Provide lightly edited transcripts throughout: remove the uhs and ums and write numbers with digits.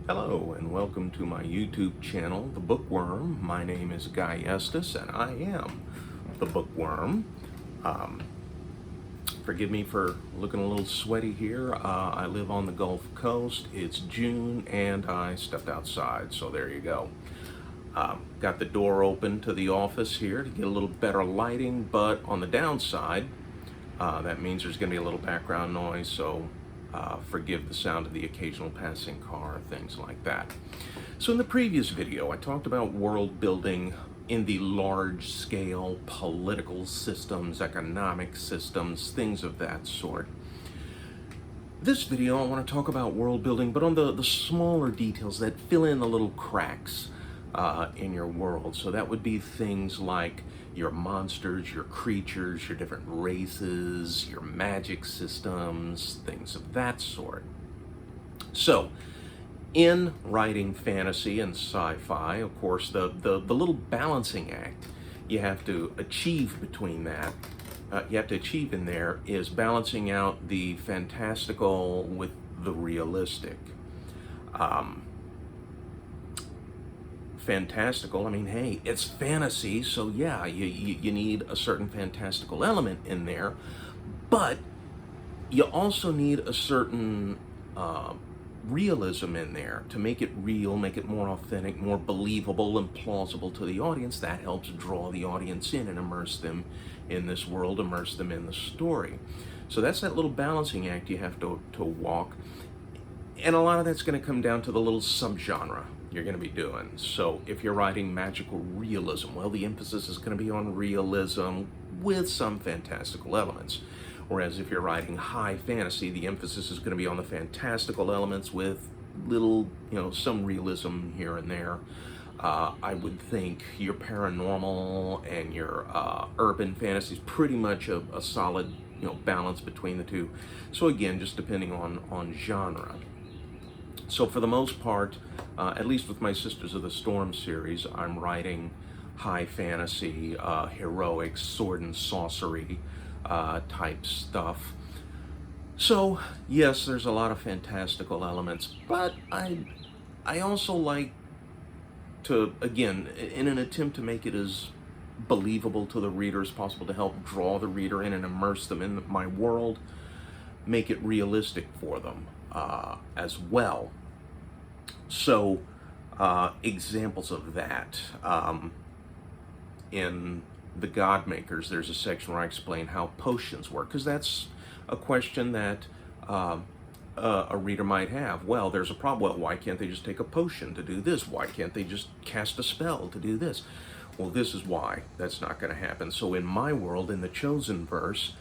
Hello and welcome to my YouTube channel, The Bookworm. My name is Guy Estes and I am The Bookworm. Um, Forgive me for looking a little sweaty here. I live on the Gulf Coast. It's June and I stepped outside, so there you go. Got the door open to the office here to get a little better lighting, but on the downside, that means there's going to be a little background noise, so forgive the sound of the occasional passing car, things like that. So in the previous video, I talked about world building in the large scale political systems, economic systems, things of that sort. This video, I want to talk about world building, but on the smaller details that fill in the little cracks in your world. So that would be things like your monsters, your creatures, your different races, your magic systems, things of that sort. So, in writing fantasy and sci-fi, of course, the little balancing act you have to achieve between that, you have to achieve in there is balancing out the fantastical with the realistic. Fantastical, I mean, hey, it's fantasy, so yeah, you need a certain fantastical element in there, but you also need a certain realism in there to make it real, make it more authentic, more believable and plausible to the audience. That helps draw the audience in and immerse them in this world, immerse them in the story. So that's that little balancing act you have to walk. And a lot of that's going to come down to the little subgenre you're going to be doing. So if you're writing magical realism, well, the emphasis is going to be on realism with some fantastical elements. Whereas if you're writing high fantasy, the emphasis is going to be on the fantastical elements with little, some realism here and there. I would think your paranormal and your urban fantasy is pretty much a solid, balance between the two. So again, just depending on genre. So for the most part, at least with my Sisters of the Storm series, I'm writing high fantasy, heroic, sword and sorcery type stuff. So yes, there's a lot of fantastical elements, but I also like to, again, in an attempt to make it as believable to the reader as possible, to help draw the reader in and immerse them in my world, make it realistic for them as well. So examples of that, in the God-Makers, there's a section where I explain how potions work, because that's a question that a reader might have. Well, there's a problem. Well, why can't they just take a potion to do this? Why can't they just cast a spell to do this? Well, this is why that's not going to happen. So in my world, in the Chosen verse,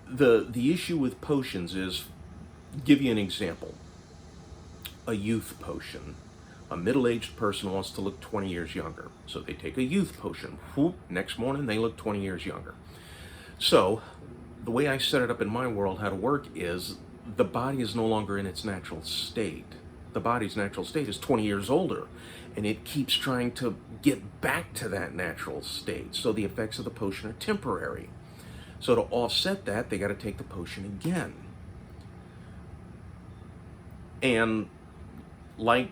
the issue with potions is, give you an example. A youth potion. A middle-aged person wants to look 20 years younger. So they take a youth potion. Whoop, next morning they look 20 years younger. So the way I set it up in my world, how to work is, the body is no longer in its natural state. The body's natural state is 20 years older, and it keeps trying to get back to that natural state. So the effects of the potion are temporary. So to offset that, they got to take the potion again. And like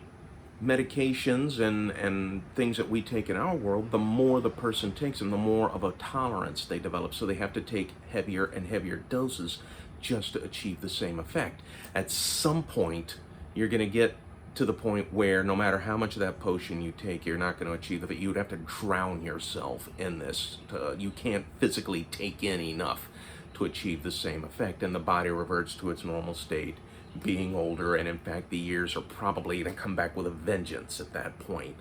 medications and things that we take in our world, the more the person takes them, the more of a tolerance they develop. So they have to take heavier and heavier doses just to achieve the same effect. At some point, you're going to get to the point where no matter how much of that potion you take, you're not going to achieve it. You would have to drown yourself in this. You can't physically take in enough to achieve the same effect, and the body reverts to its normal state, being older, and in fact the years are probably going to come back with a vengeance at that point.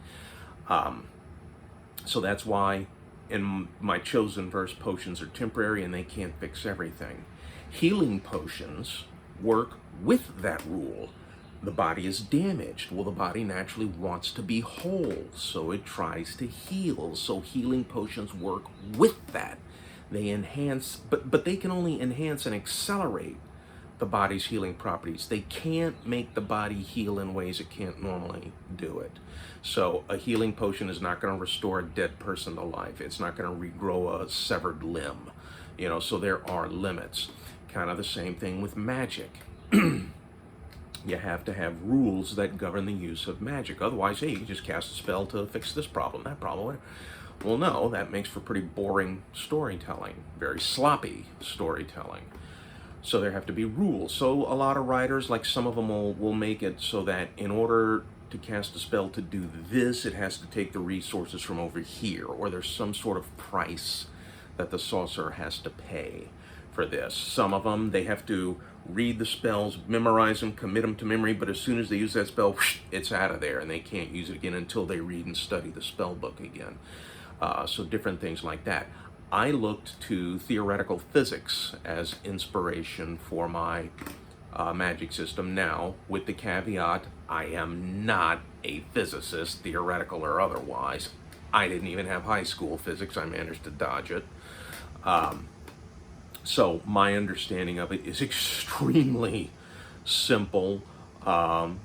So that's why in my Chosen verse, potions are temporary and they can't fix everything. Healing potions work with that rule. The body is damaged. Well, the body naturally wants to be whole, so it tries to heal. So healing potions work with that. They enhance, but they can only enhance and accelerate the body's healing properties. They can't make the body heal in ways it can't normally do it. So a healing potion is not going to restore a dead person to life. It's not going to regrow a severed limb. So there are limits. Kind of the same thing with magic. You have to have rules that govern the use of magic. Otherwise, hey, you just cast a spell to fix this problem, that problem. Well, no, that makes for pretty boring storytelling, very sloppy storytelling. So there have to be rules. So a lot of writers, like some of them will make it so that in order to cast a spell to do this, it has to take the resources from over here, or there's some sort of price that the sorcerer has to pay for this. Some of them, they have to read the spells, memorize them, commit them to memory, but as soon as they use that spell, it's out of there, and they can't use it again until they read and study the spell book again. So different things like that. I looked to theoretical physics as inspiration for my magic system. Now, with the caveat, I am not a physicist, theoretical or otherwise. I didn't even have high school physics. I managed to dodge it. So my understanding of it is extremely simple. But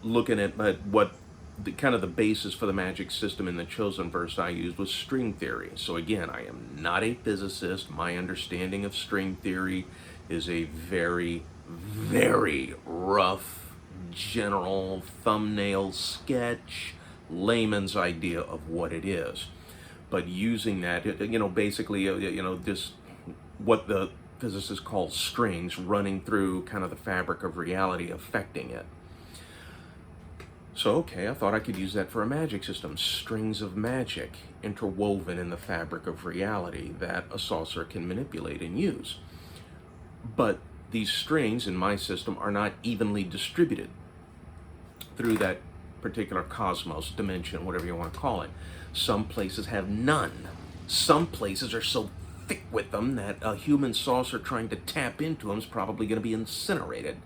looking at what the kind of the basis for the magic system in the chosen verse I used was string theory. So again, I am not a physicist. My understanding of string theory is a very, very rough, general thumbnail sketch, layman's idea of what it is. But using that, basically, this, what the physicists call strings running through kind of the fabric of reality, affecting it. So, okay, I thought I could use that for a magic system. Strings of magic interwoven in the fabric of reality that a sorcerer can manipulate and use. But these strings in my system are not evenly distributed through that particular cosmos, dimension, whatever you want to call it. Some places have none. Some places are so thick with them that a human sorcerer trying to tap into them is probably going to be incinerated.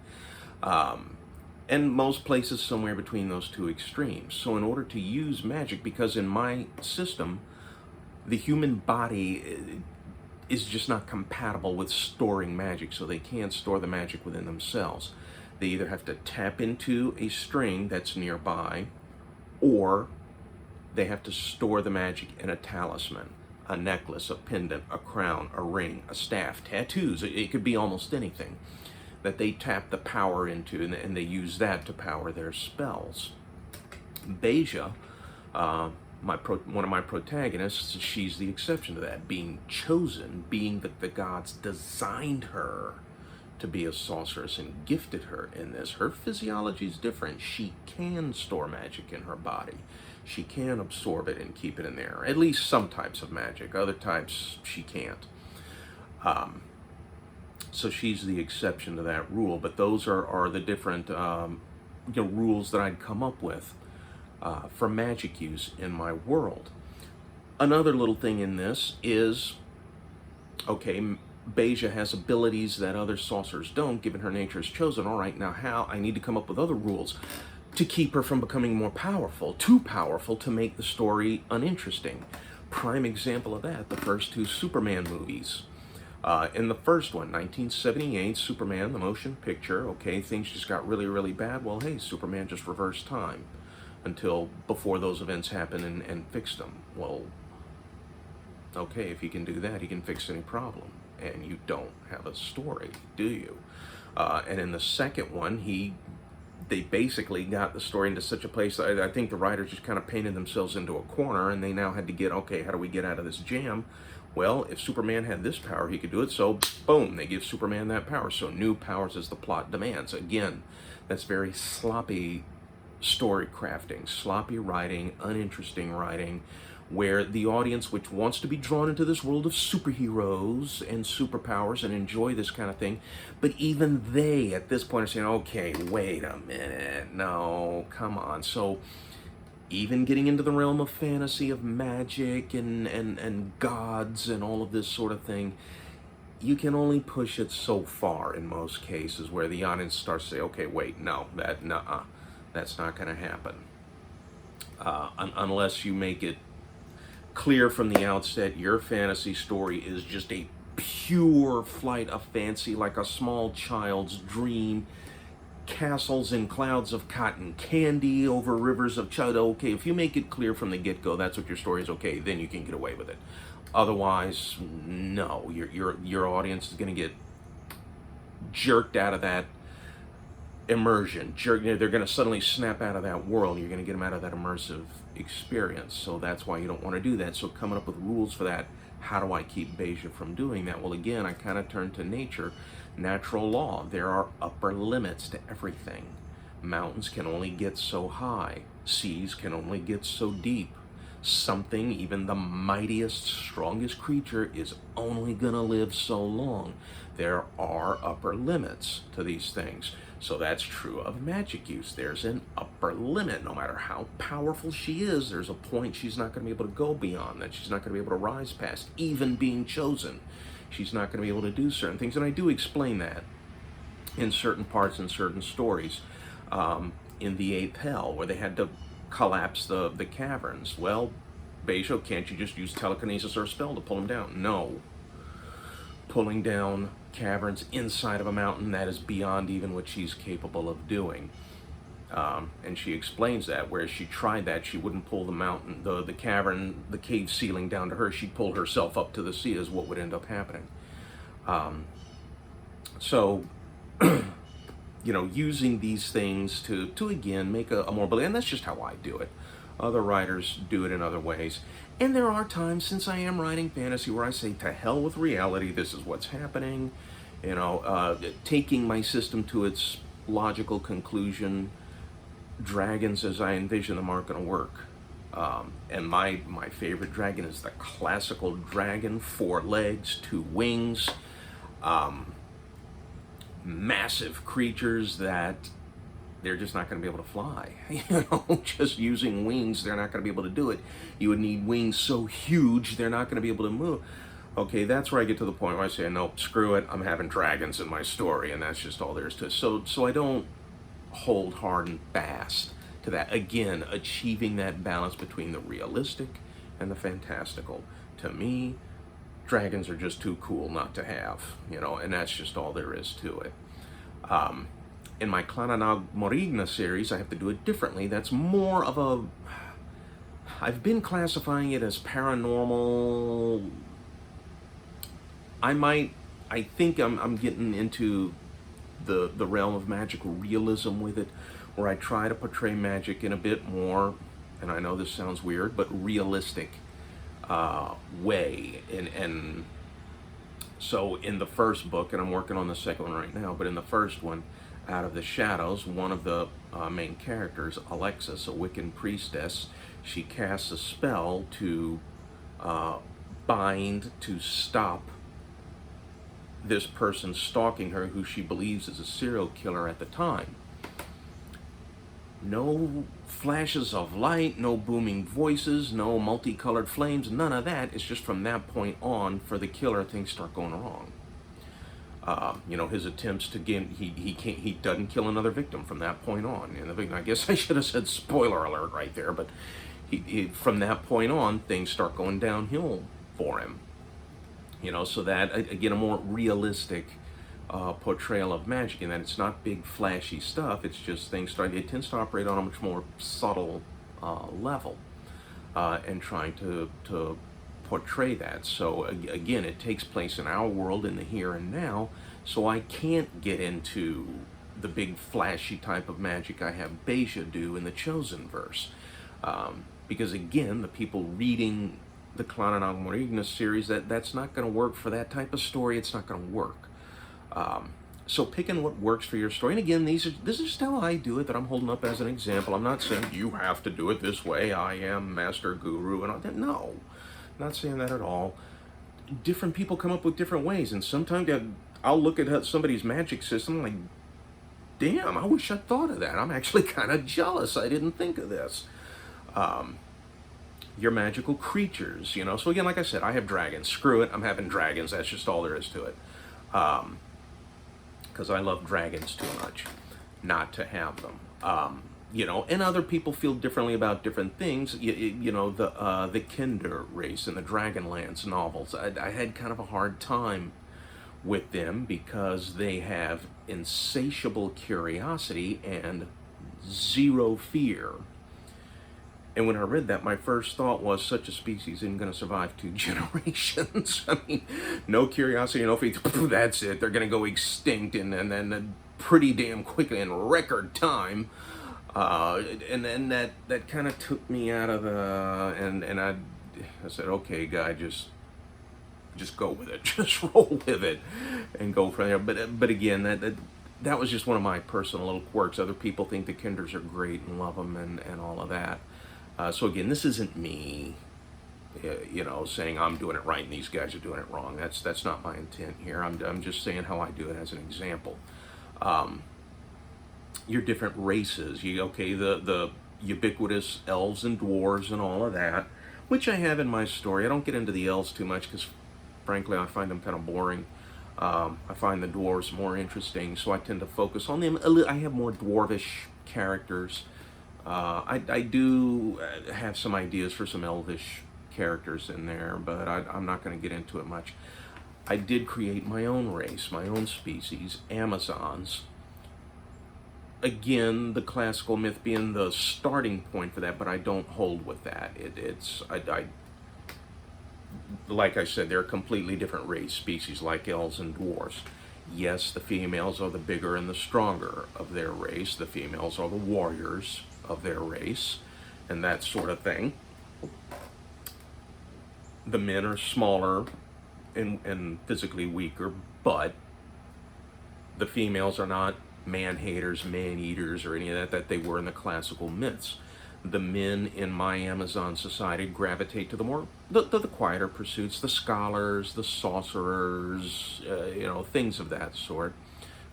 And most places somewhere between those two extremes. So in order to use magic, because in my system, the human body is just not compatible with storing magic, so they can't store the magic within themselves. They either have to tap into a string that's nearby, or they have to store the magic in a talisman, a necklace, a pendant, a crown, a ring, a staff, tattoos. It could be almost anything that they tap the power into, and they use that to power their spells. Beja, one of my protagonists, she's the exception to that, being chosen, being that the gods designed her to be a sorceress and gifted her in this. Her physiology is different. She can store magic in her body. She can absorb it and keep it in there. At least some types of magic. Other types, she can't. So she's the exception to that rule. But those are the different rules that I'd come up with for magic use in my world. Another little thing in this is, okay, Beja has abilities that other sorcerers don't, given her nature is chosen. All right, now how? I need to come up with other rules to keep her from becoming more powerful, too powerful to make the story uninteresting. Prime example of that, the first two Superman movies. In the first one, 1978, Superman, the motion picture, okay, things just got really, really bad. Well, hey, Superman just reversed time until before those events happened and fixed them. Well, okay, if he can do that, he can fix any problem. And you don't have a story, do you? And in the second one, they basically got the story into such a place, I think the writers just kind of painted themselves into a corner, and they now had to get, okay, how do we get out of this jam? Well, if Superman had this power, he could do it, so boom, they give Superman that power. So new powers as the plot demands. Again, that's very sloppy story crafting, sloppy writing, uninteresting writing, where the audience, which wants to be drawn into this world of superheroes and superpowers and enjoy this kind of thing, but even they at this point are saying, okay, wait a minute, no, come on. So even getting into the realm of fantasy, of magic and gods and all of this sort of thing, you can only push it so far in most cases, where the audience starts to say, okay, wait, no, that's not going to happen. Unless you make it clear from the outset your fantasy story is just a pure flight of fancy, like a small child's dream, castles and clouds of cotton candy over rivers of chud. Okay, if you make it clear from the get-go that's what your story is, okay, then you can get away with it. Otherwise, no, your audience is going to get jerked out of that immersion. They're going to suddenly snap out of that world. You're going to get them out of that immersive experience. So that's why you don't want to do that. So coming up with rules for that. How do I keep Beja from doing that? Well, again, I kind of turn to nature, natural law. There are upper limits to everything. Mountains can only get so high. Seas can only get so deep. Something, even the mightiest, strongest creature, is only going to live so long. There are upper limits to these things. So that's true of magic use. There's an upper limit. No matter how powerful she is, there's a point she's not going to be able to go beyond, that she's not going to be able to rise past, even being chosen. She's not going to be able to do certain things. And I do explain that in certain parts, in certain stories. In the Eighth Hell, where they had to collapse the caverns. Well, Beja, can't you just use telekinesis or a spell to pull them down? No. Pulling down caverns inside of a mountain, that is beyond even what she's capable of doing. And she explains that, whereas she tried that, she wouldn't pull the mountain, the cavern, the cave ceiling down to her. She'd pull herself up to the sea, is what would end up happening. So, using these things to again, make a more believable, and that's just how I do it. Other writers do it in other ways. And there are times, since I am writing fantasy, where I say, to hell with reality, this is what's happening. Taking my system to its logical conclusion, dragons as I envision them aren't going to work. And my favorite dragon is the classical dragon, 4 legs, 2 wings, massive creatures that they're just not going to be able to fly. Just using wings, they're not going to be able to do it. You would need wings so huge, they're not going to be able to move. Okay, that's where I get to the point where I say, nope, screw it, I'm having dragons in my story, and that's just all there is to it. So I don't hold hard and fast to that. Again, achieving that balance between the realistic and the fantastical. To me, dragons are just too cool not to have, and that's just all there is to it. In my Clananag Morigna series, I have to do it differently. That's more of a... I've been classifying it as paranormal. I think I'm getting into the realm of magical realism with it, where I try to portray magic in a bit more, and I know this sounds weird, but realistic way. And so in the first book, and I'm working on the second one right now, but in the first one, Out of the Shadows, one of the main characters, Alexis, a Wiccan priestess, she casts a spell to bind, to stop this person stalking her, who she believes is a serial killer at the time. No flashes of light, no booming voices, no multicolored flames, none of that. It's just from that point on, for the killer, things start going wrong. His attempts to get, he doesn't kill another victim from that point on. And the victim, I guess I should have said spoiler alert right there, but from that point on, things start going downhill for him. So that, again, a more realistic portrayal of magic, in that it's not big flashy stuff. It's just things it tends to operate on a much more subtle level, and trying to portray that. So again, it takes place in our world, in the here and now, so I can't get into the big flashy type of magic I have Beja do in the Chosen verse, because again, the people reading the Clananag Morigna series, that's not going to work for that type of story. It's not going to work. So picking what works for your story, and again, this is just how I do it, that I'm holding up as an example. I'm not saying you have to do it this way, I am master guru and all that. No, I'm not saying that at all. Different people come up with different ways, and sometimes I'll look at somebody's magic system like, damn, I wish I thought of that. I'm actually kind of jealous I didn't think of this. Your magical creatures, So again, like I said, I have dragons. Screw it, I'm having dragons. That's just all there is to it. Because I love dragons too much not to have them. And other people feel differently about different things. The Kinder race in the Dragonlance novels, I had kind of a hard time with them because they have insatiable curiosity and zero fear. And when I read that, my first thought was, such a species isn't going to survive 2 generations. I mean, no curiosity, no fear, that's it. They're going to go extinct, and then pretty damn quickly in record time. And then that kind of took me out of the, and I said, okay, guy, just go with it, just roll with it, and go from there. But again, that was just one of my personal little quirks. Other people think the Kinders are great and love them and all of that. So again, this isn't me, saying I'm doing it right and these guys are doing it wrong. That's not my intent here. I'm just saying how I do it as an example. Your different races. The ubiquitous elves and dwarves and all of that, which I have in my story. I don't get into the elves too much because, frankly, I find them kind of boring. I find the dwarves more interesting, so I tend to focus on them. I have more dwarvish characters. I do have some ideas for some elvish characters in there, but I'm not going to get into it much. I did create my own race, my own species, Amazons. Again, the classical myth being the starting point for that, but I don't hold with that. Like I said, they're a completely different race, species like elves and dwarves. Yes, the females are the bigger and the stronger of their race. The females are the warriors of their race, and that sort of thing. The men are smaller and physically weaker, but the females are not man-haters, man-eaters, or any of that they were in the classical myths. The men in my Amazon society gravitate to the quieter pursuits, the scholars, the sorcerers, things of that sort,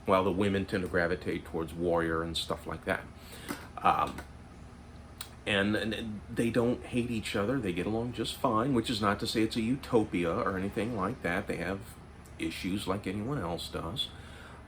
while the women tend to gravitate towards warrior and stuff like that. And they don't hate each other. They get along just fine, which is not to say it's a utopia or anything like that. They have issues like anyone else does.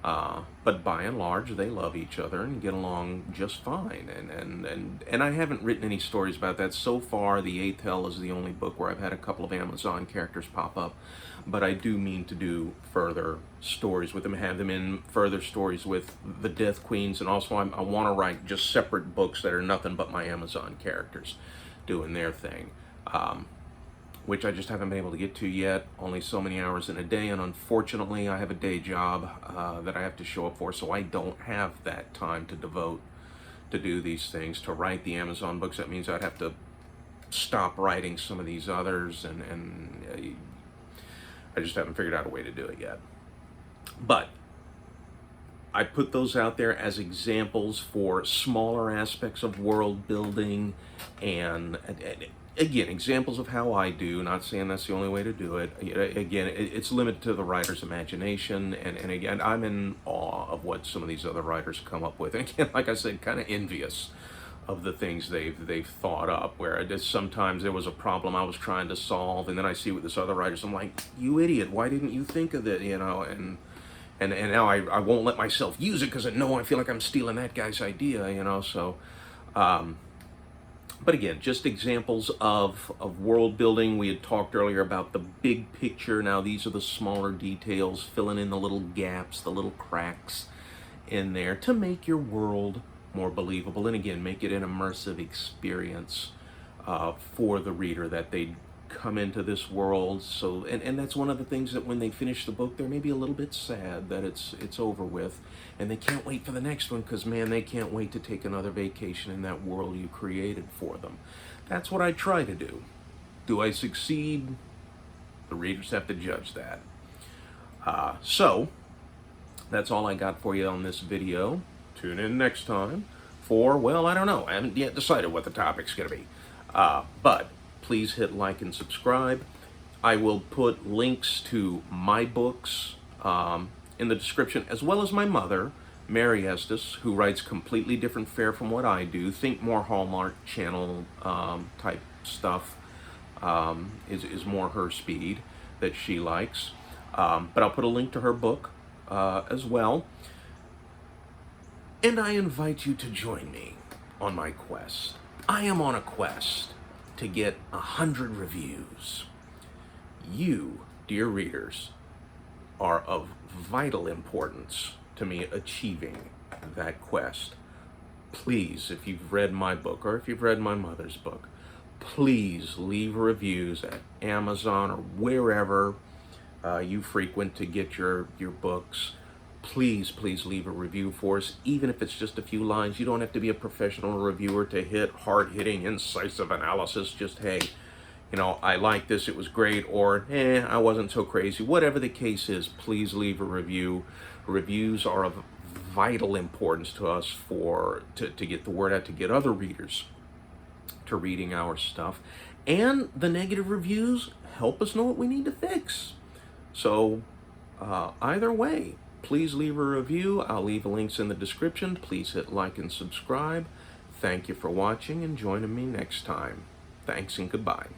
But by and large, they love each other and get along just fine. And I haven't written any stories about that. So far, The Eighth Hell is the only book where I've had a couple of Amazon characters pop up. But I do mean to do further stories with them, have them in further stories with the Death Queens. And also, I want to write just separate books that are nothing but my Amazon characters doing their thing. Which I just haven't been able to get to yet. Only so many hours in a day, and unfortunately I have a day job that I have to show up for, so I don't have that time to devote to do these things, to write the Amazon books. That means I'd have to stop writing some of these others, and I just haven't figured out a way to do it yet. But I put those out there as examples for smaller aspects of world building and again, examples of how I do, not saying that's the only way to do it. Again, it's limited to the writer's imagination, and again, I'm in awe of what some of these other writers come up with. And again, like I said, kind of envious of the things they've thought up, where sometimes there was a problem I was trying to solve, and then I see with this other writers, I'm like, you idiot, why didn't you think of it, and now I won't let myself use it because I feel like I'm stealing that guy's idea, so... But again, just examples of world building. We had talked earlier about the big picture. Now these are the smaller details, filling in the little gaps, the little cracks in there to make your world more believable. And again, make it an immersive experience for the reader, that they come into this world. So, and that's one of the things that when they finish the book, they're maybe a little bit sad that it's over with, and they can't wait for the next one because, man, they can't wait to take another vacation in that world you created for them. That's what I try to do. Do I succeed? The readers have to judge that. So that's all I got for you on this video. Tune in next time for, well, I don't know. I haven't yet decided what the topic's going to be. But please hit like and subscribe. I will put links to my books in the description, as well as my mother, Mary Estes, who writes completely different fare from what I do. Think more Hallmark Channel type stuff is more her speed that she likes. But I'll put a link to her book as well. And I invite you to join me on my quest. I am on a quest to get 100 reviews. You, dear readers, are of vital importance to me achieving that quest. Please, if you've read my book or if you've read my mother's book, please leave reviews at Amazon or wherever you frequent to get your books. please leave a review for us, even if it's just a few lines. You don't have to be a professional reviewer to hit hard-hitting, incisive analysis. Just, hey, I like this, it was great, or, I wasn't so crazy. Whatever the case is, please leave a review. Reviews are of vital importance to us to get the word out, to get other readers to reading our stuff. And the negative reviews help us know what we need to fix. So either way, please leave a review. I'll leave links in the description. Please hit like and subscribe. Thank you for watching and joining me next time. Thanks and goodbye.